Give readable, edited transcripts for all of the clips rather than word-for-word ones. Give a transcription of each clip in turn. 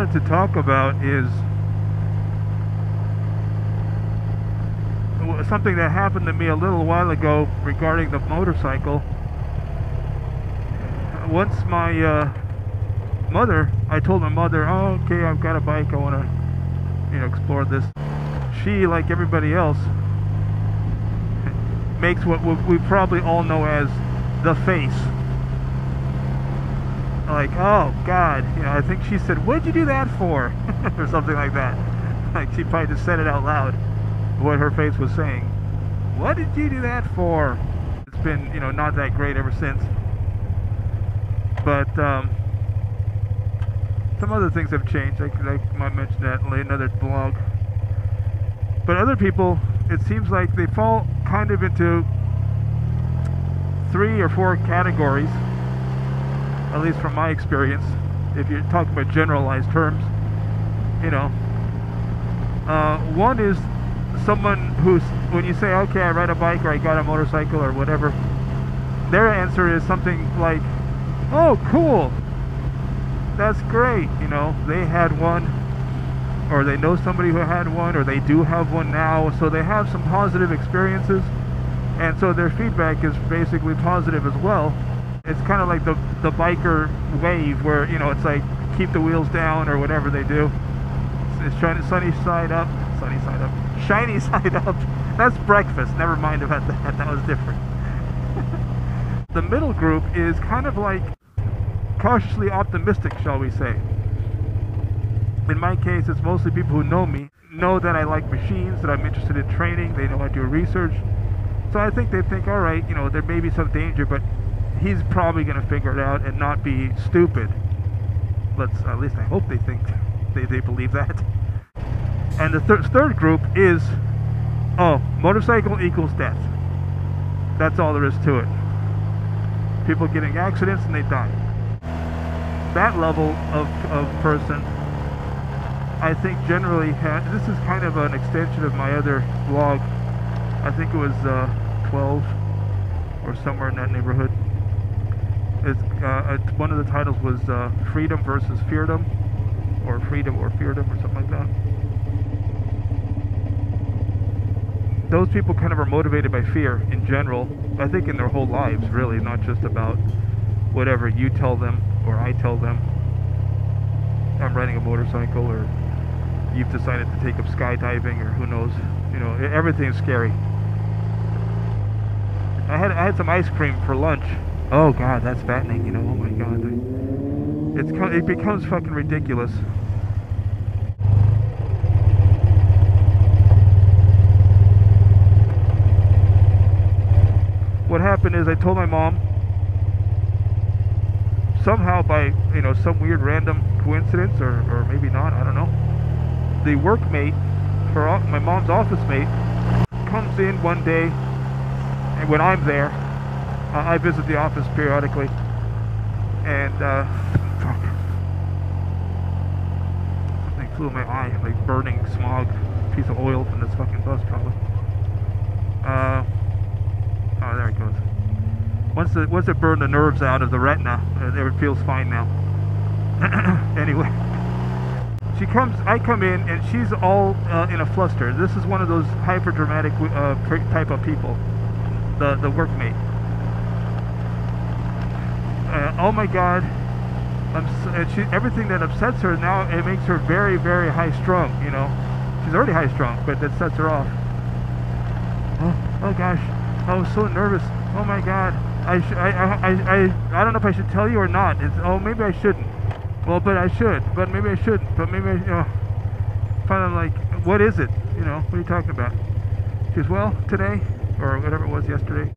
wanted to talk about is something that happened to me a little while ago regarding the motorcycle. Once my I told my mother, oh, okay, I've got a bike, I want to, explore this. She, like everybody else, makes what we probably all know as the face. Like, oh God, I think she said, what'd you do that for? Or something like that. Like, she probably just said it out loud, what her face was saying. What did you do that for? It's been, not that great ever since. But some other things have changed. I might mention that in another blog. But other people, it seems like they fall kind of into 3 or 4 categories, at least from my experience. If you're talking about generalized terms, one is someone who's, when you say, okay, I ride a bike or I got a motorcycle or whatever, their answer is something like, oh, cool, that's great. They had one, or they know somebody who had one, or they do have one now, so they have some positive experiences, and so their feedback is basically positive as well. It's kind of like the biker wave, where it's like keep the wheels down or whatever they do. It's trying to shiny side up. That's breakfast. Never mind about that. That was different. The middle group is kind of like cautiously optimistic, shall we say. In my case, it's mostly people who know me, know that I like machines, that I'm interested in training, they know I do research. So I think they think, all right, there may be some danger, but he's probably going to figure it out and not be stupid. At least I hope they think, they believe that. And the third group is, oh, motorcycle equals death. That's all there is to it. People get in accidents and they die. That level of person, I think generally, this is kind of an extension of my other blog. I think it was 12 or somewhere in that neighborhood. One of the titles was Freedom versus Feardom, or Freedom or Feardom, or something like that. Those people kind of are motivated by fear in general, I think in their whole lives, really, not just about whatever you tell them or I tell them. I'm riding a motorcycle, or you've decided to take up skydiving, or who knows. Everything's scary. I had some ice cream for lunch. Oh God, that's fattening, oh my God. It becomes fucking ridiculous. What happened is I told my mom, somehow by, some weird random coincidence, or maybe not, I don't know. The workmate, my mom's office mate, comes in one day, and when I'm there, I visit the office periodically, and something flew in my eye, like burning smog, piece of oil from this fucking bus probably. Oh, there it goes. Once it burned the nerves out of the retina, it feels fine now. Anyway, I come in and she's all in a fluster. This is one of those hyper dramatic type of people, the workmate. Oh my God, everything that upsets her now, it makes her very, very high strung. She's already high strung, but that sets her off. Oh gosh, I was so nervous. Oh my God, I don't know if I should tell you or not. Maybe I shouldn't. Well, but I should. But maybe I shouldn't. But maybe finally, like, what is it? What are you talking about? She goes, well, today, or whatever it was yesterday,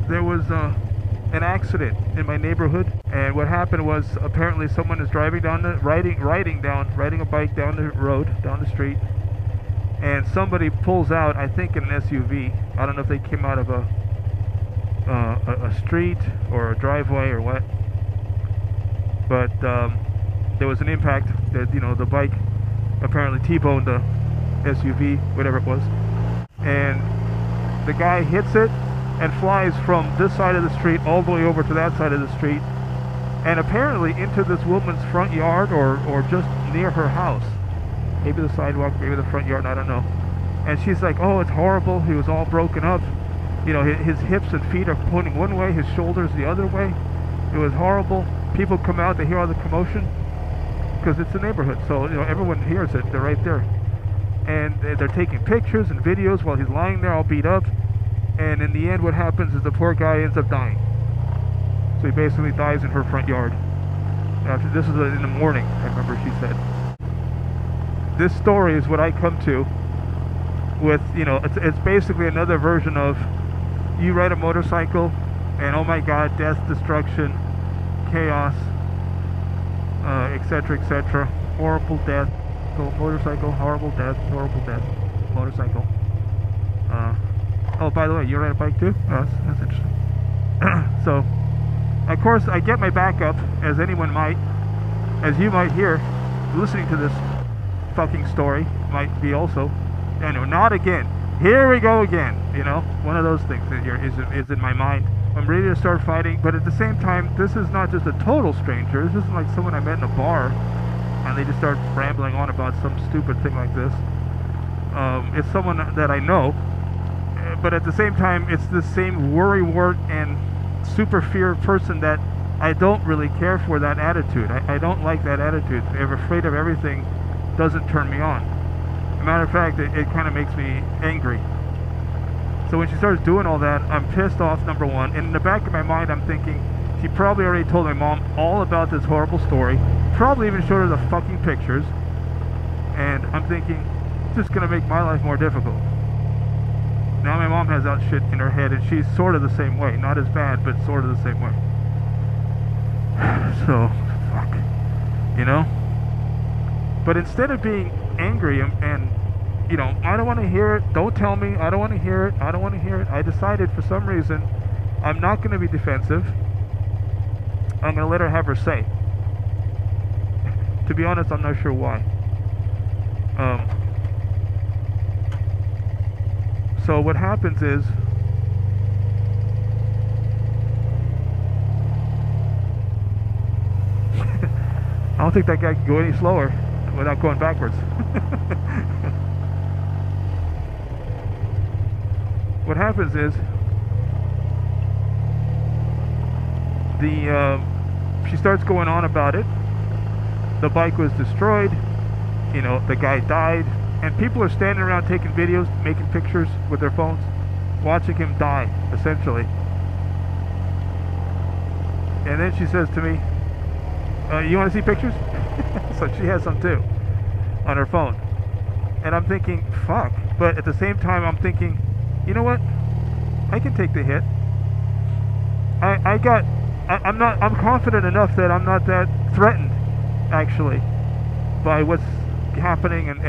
there was an accident in my neighborhood, and what happened was apparently someone is riding a bike down the road, down the street, and somebody pulls out, I think, in an SUV. I don't know if they came out of a street or a driveway or what, but there was an impact that the bike apparently T-boned the SUV, whatever it was, and the guy hits it and flies from this side of the street all the way over to that side of the street, and apparently into this woman's front yard or just near her house. Maybe the sidewalk, maybe the front yard, I don't know. And she's like, oh, it's horrible. He was all broken up. You know, his hips and feet are pointing one way, his shoulders the other way. It was horrible. People come out, they hear all the commotion because it's a neighborhood. So, you know, everyone hears it. They're right there. And they're taking pictures and videos while he's lying there all beat up. And in the end, what happens is the poor guy ends up dying. So he basically dies in her front yard. After, this is in the morning, I remember she said. This story is what I come to with, you know, it's basically another version of you ride a motorcycle and oh my god, death, destruction, chaos, etc., etc. Horrible death. Go motorcycle, horrible death, motorcycle. Oh, by the way, you ride a bike too? Oh, that's interesting. So, of course, I get my backup, as anyone might, as you might hear, listening to this fucking story, might be also, you know, not again. Here we go again, you know, one of those things that is in my mind. I'm ready to start fighting, but at the same time, this is not just a total stranger. This isn't like someone I met in a bar, and they just start rambling on about some stupid thing like this. It's someone that I know, but at the same time, it's the same worrywart and super fear person that I don't really care for that attitude. I don't like that attitude. I'm afraid of everything doesn't turn me on. As a matter of fact, it kind of makes me angry. So when she starts doing all that, I'm pissed off, number one. And in the back of my mind, I'm thinking, she probably already told my mom all about this horrible story. Probably even showed her the fucking pictures. And I'm thinking, it's just going to make my life more difficult. Now my mom has that shit in her head, and she's sort of the same way. Not as bad, but sort of the same way. So, fuck. You know? But instead of being angry and you know, I don't want to hear it, don't tell me, I don't want to hear it, I don't want to hear it, I decided for some reason I'm not going to be defensive. I'm going to let her have her say. To be honest, I'm not sure why. So what happens is, I don't think that guy can go any slower without going backwards. What happens is, she starts going on about it. The bike was destroyed, you know, the guy died, and people are standing around taking videos, making pictures with their phones, watching him die, essentially. And then she says to me, you want to see pictures? So she has some too on her phone. And I'm thinking, fuck. But at the same time, I'm thinking, you know what? I can take the hit. I'm confident enough that I'm not that threatened, actually, by what's happening and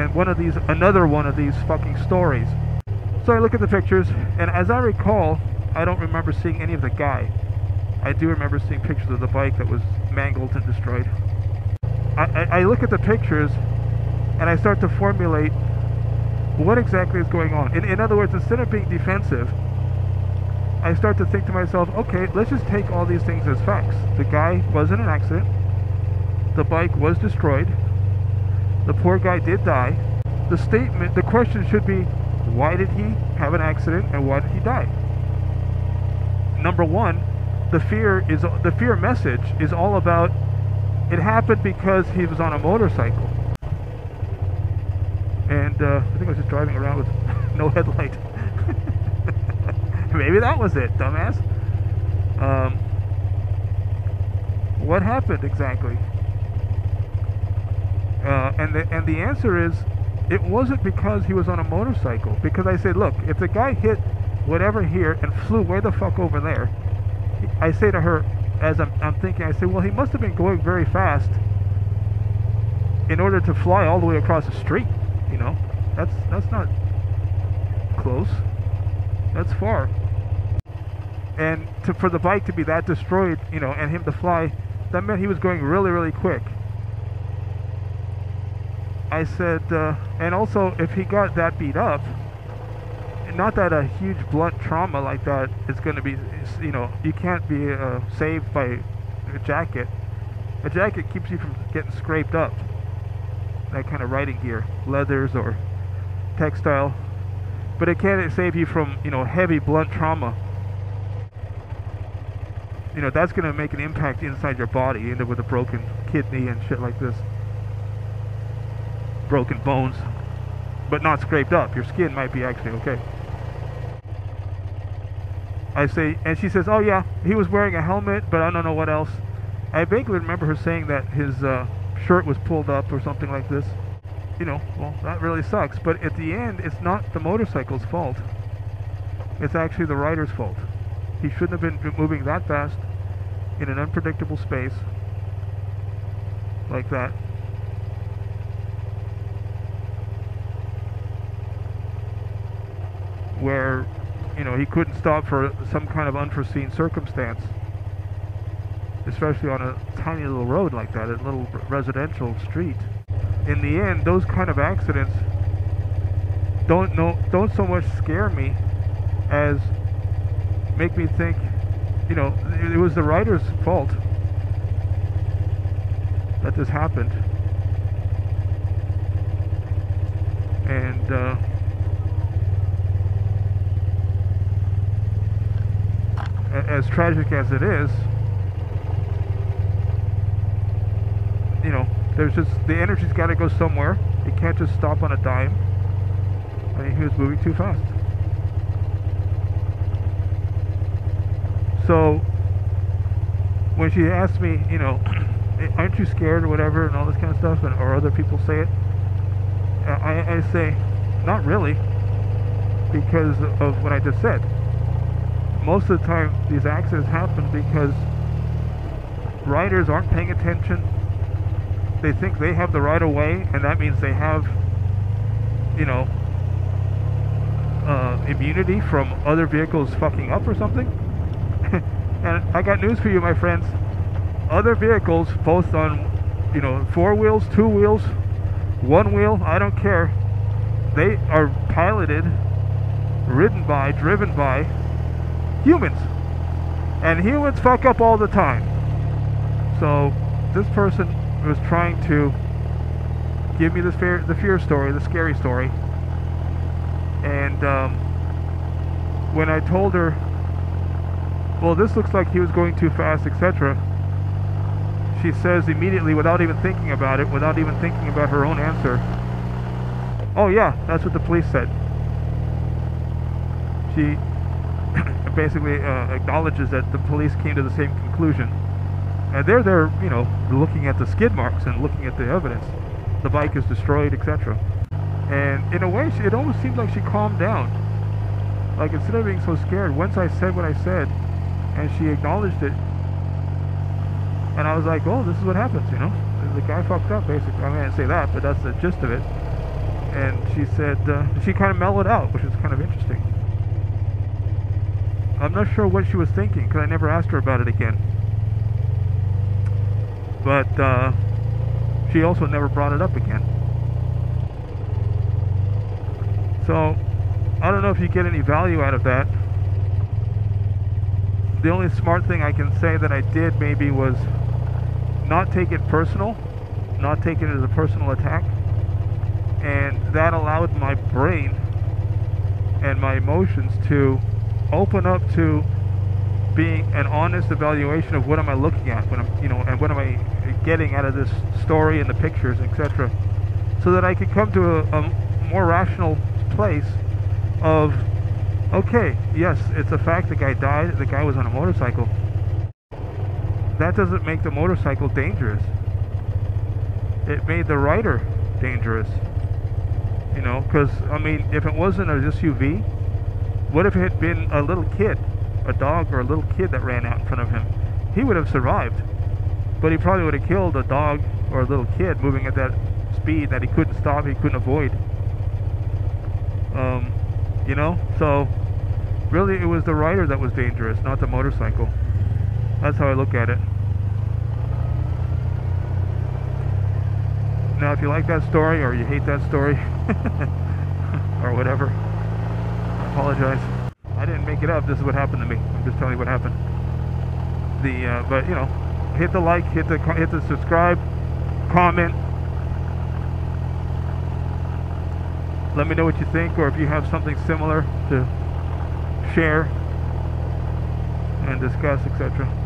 another one of these fucking stories. So I look at the pictures, and as I recall, I don't remember seeing any of the guy. I do remember seeing pictures of the bike that was mangled and destroyed. I look at the pictures, and I start to formulate what exactly is going on. In other words, instead of being defensive, I start to think to myself, okay, let's just take all these things as facts. The guy was in an accident. The bike was destroyed. The poor guy did die. The question should be, why did he have an accident and why did he die? Number one, the fear message is all about, it happened because he was on a motorcycle. And I think I was just driving around with no headlight. Maybe that was it, dumbass. What happened exactly? And the answer is, it wasn't because he was on a motorcycle. Because I said, look, if the guy hit whatever here and flew way the fuck over there, I say to her, as I'm thinking, I say, well, he must have been going very fast in order to fly all the way across the street. You know, that's not close. That's far. And for the bike to be that destroyed, you know, and him to fly, that meant he was going really, really quick. I said, and also if he got that beat up, not that a huge blunt trauma like that is going to be, you know, you can't be saved by a jacket. A jacket keeps you from getting scraped up. That kind of riding gear, leathers or textile. But it can't save you from, you know, heavy blunt trauma. You know, that's going to make an impact inside your body. You end up with a broken kidney and shit like this. Broken bones. But not scraped up. Your skin might be actually okay. I say, and she says, oh yeah, he was wearing a helmet, but I don't know what else. I vaguely remember her saying that his shirt was pulled up or something like this. You know, well, that really sucks. But at the end, it's not the motorcycle's fault. It's actually the rider's fault. He shouldn't have been moving that fast in an unpredictable space like that. Where, you know, he couldn't stop for some kind of unforeseen circumstance. Especially on a tiny little road like that, a little residential street. In the end, those kind of accidents don't so much scare me as make me think, you know, it was the rider's fault that this happened. And as tragic as it is, you know, there's just, the energy's got to go somewhere. It can't just stop on a dime. I mean, he was moving too fast. So when she asked me, you know, aren't you scared or whatever and all this kind of stuff, and, or other people say it, I say, not really, because of what I just said. Most of the time these accidents happen because riders aren't paying attention. They think they have the right of way, and that means they have, you know, immunity from other vehicles fucking up or something. And I got news for you, my friends. Other vehicles, both on, you know, 4 wheels, 2 wheels, 1 wheel, I don't care. They are piloted, ridden by, driven by humans. And humans fuck up all the time. So this person was trying to give me the fear story, the scary story. And when I told her, well, this looks like he was going too fast, etc., she says immediately, without even thinking about it, without even thinking about her own answer, oh yeah, that's what the police said. She basically acknowledges that the police came to the same conclusion. And they're there, you know, looking at the skid marks and looking at the evidence. The bike is destroyed, etc. And in a way, it almost seemed like she calmed down. Like, instead of being so scared, once I said what I said, and she acknowledged it, and I was like, oh, this is what happens, you know? The guy fucked up, basically. I mean, I didn't say that, but that's the gist of it. And she said, she kind of mellowed out, which is kind of interesting. I'm not sure what she was thinking, because I never asked her about it again. But she also never brought it up again. So I don't know if you get any value out of that. The only smart thing I can say that I did maybe was not take it personal, not take it as a personal attack, and that allowed my brain and my emotions to open up to being an honest evaluation of what am I looking at, when I'm, you know, and what am I getting out of this story and the pictures, etc., so that I could come to a more rational place of, okay, yes, it's a fact the guy died, the guy was on a motorcycle. That doesn't make the motorcycle dangerous. It made the rider dangerous. You know, because, I mean, if it wasn't an SUV, what if it had been a little kid, a dog or a little kid that ran out in front of him? He would have survived, but he probably would have killed a dog or a little kid moving at that speed that he couldn't stop, he couldn't avoid. You know, so really it was the rider that was dangerous, not the motorcycle. That's how I look at it. Now, if you like that story or you hate that story or whatever, I apologize. I didn't make it up. This is what happened to me. I'm just telling you what happened. But you know, hit the like, hit the subscribe, comment. Let me know what you think, or if you have something similar to share and discuss, etc.